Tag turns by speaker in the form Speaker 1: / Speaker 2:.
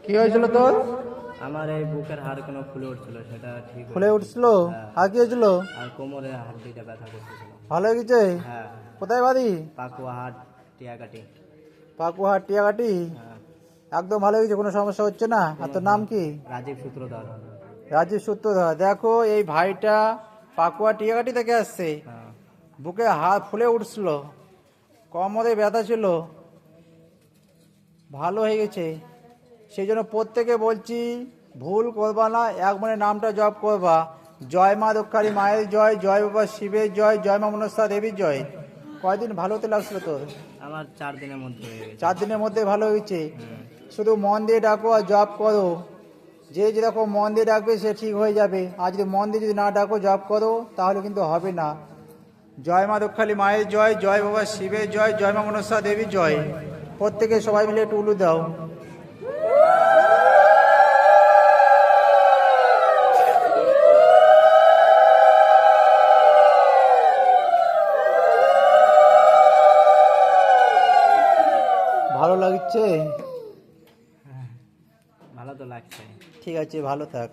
Speaker 1: কি হয়েছিল তোর?
Speaker 2: আমার এই বুকের হাড় কোনো ফুলে উঠছিল, সেটা ঠিক
Speaker 1: ফুলে উঠছিল?
Speaker 2: হ্যাঁ।
Speaker 1: আর কি হয়েছিল?
Speaker 2: আর কোমরে হাড্ডিটা ব্যথা করতেছিল।
Speaker 1: ভালো হয়ে গেছে?
Speaker 2: হ্যাঁ।
Speaker 1: কোথায় বাড়ি?
Speaker 2: পাকুয়া হাট, টিয়াকাটি।
Speaker 1: পাকুহাট, টিয়াকাটি।
Speaker 2: হ্যাঁ।
Speaker 1: একদম ভালো হয়ে গেছে, কোনো সমস্যা হচ্ছে না? আর তোর নাম কি?
Speaker 2: রাজীব সূত্রধর।
Speaker 1: রাজীব সূত্রধর। দেখো এই ভাইটা পাকুয়া টিয়াকাটি থেকে আসছে।
Speaker 2: হ্যাঁ।
Speaker 1: বুকে হাত ফুলে উঠছিল, কোমরে ব্যথা ছিল, ভালো হয়ে গেছে। সেই জন্য প্রত্যেকে বলছি, ভুল করবা না, এক মনে নামটা জপ করবা। জয় মা দক্ষারী মায়ের জয়, জয় বাবা শিবের জয়, জয় মা মনসা দেবীর জয়। কয়দিন ভালো হতে লাগছিল তোর?
Speaker 2: আমার 4 দিনের মধ্যে হয়ে গেছে।
Speaker 1: 4 দিনের মধ্যে ভালো হয়েছে।
Speaker 2: হুম।
Speaker 1: শুধু মন দিয়ে ডাকো আর জপ করো। যে যেরকম মন দিয়ে ডাকবে সে ঠিক হয়ে যাবে। আর যদি মন দিয়ে যদি না ডাকো, জপ করো, তাহলে কিন্তু হবে না। জয় মা দক্ষালী মায়ের জয়, জয় বাবা শিবের জয়, জয় মা মনসা দেবীর জয়। প্রত্যেকে সবাই মিলে একটু উলু দাও। ভালো লাগছে?
Speaker 2: ভালো তো লাগছে।
Speaker 1: ঠিক আছে, ভালো থাক।